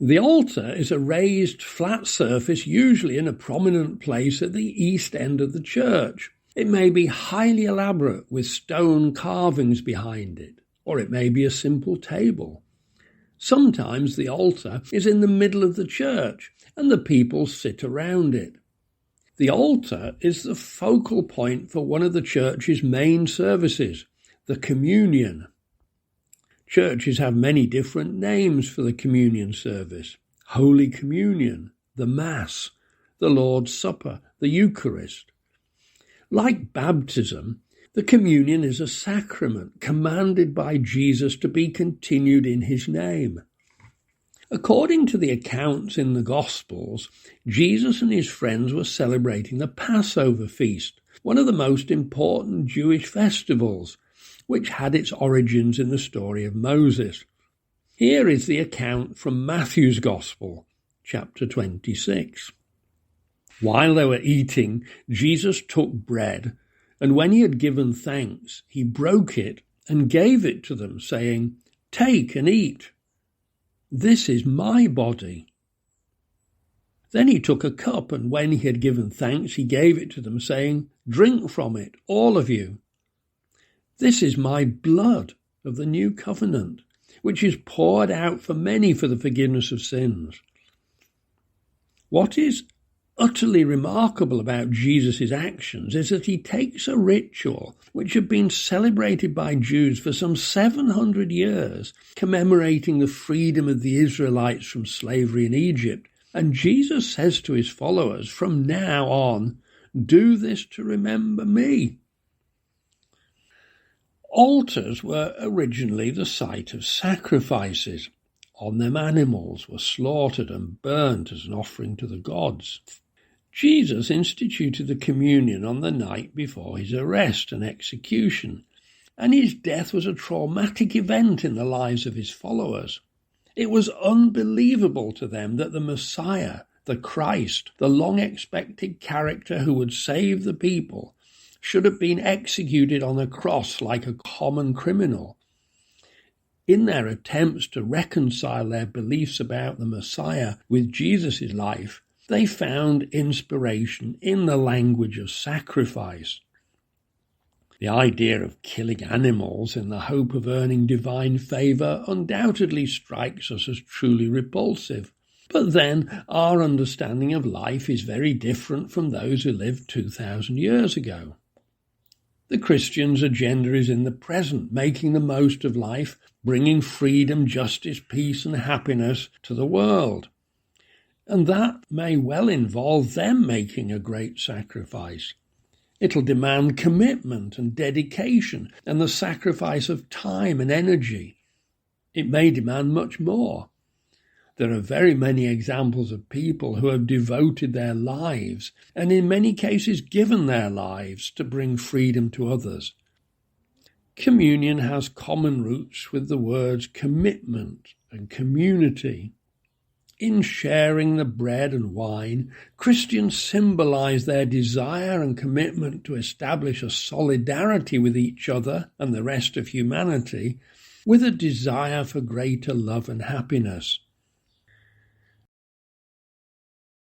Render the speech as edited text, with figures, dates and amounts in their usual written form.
The altar is a raised flat surface, usually in a prominent place at the east end of the church. It may be highly elaborate with stone carvings behind it, or it may be a simple table. Sometimes the altar is in the middle of the church and the people sit around it. The altar is the focal point for one of the church's main services, the communion. Churches have many different names for the communion service: Holy Communion, the Mass, the Lord's Supper, the Eucharist. Like baptism, the communion is a sacrament commanded by Jesus to be continued in his name. According to the accounts in the Gospels, Jesus and his friends were celebrating the Passover feast, one of the most important Jewish festivals, which had its origins in the story of Moses. Here is the account from Matthew's Gospel, chapter 26. While they were eating, Jesus took bread, and when he had given thanks, he broke it and gave it to them, saying, "Take and eat. This is my body." Then he took a cup, and when he had given thanks, he gave it to them, saying, "Drink from it, all of you. This is my blood of the new covenant, which is poured out for many for the forgiveness of sins." What is utterly remarkable about Jesus' actions is that he takes a ritual which had been celebrated by Jews for some 700 years, commemorating the freedom of the Israelites from slavery in Egypt, and Jesus says to his followers, from now on, "Do this to remember me." Altars were originally the site of sacrifices. On them animals were slaughtered and burnt as an offering to the gods. Jesus instituted the communion on the night before his arrest and execution, and his death was a traumatic event in the lives of his followers. It was unbelievable to them that the Messiah, the Christ, the long-expected character who would save the people, should have been executed on a cross like a common criminal. In their attempts to reconcile their beliefs about the Messiah with Jesus' life, they found inspiration in the language of sacrifice. The idea of killing animals in the hope of earning divine favour undoubtedly strikes us as truly repulsive. But then our understanding of life is very different from those who lived 2,000 years ago. The Christian's agenda is in the present, making the most of life, bringing freedom, justice, peace and happiness to the world. And that may well involve them making a great sacrifice. It'll demand commitment and dedication and the sacrifice of time and energy. It may demand much more. There are very many examples of people who have devoted their lives and in many cases given their lives to bring freedom to others. Communion has common roots with the words commitment and community. In sharing the bread and wine, Christians symbolize their desire and commitment to establish a solidarity with each other and the rest of humanity, with a desire for greater love and happiness.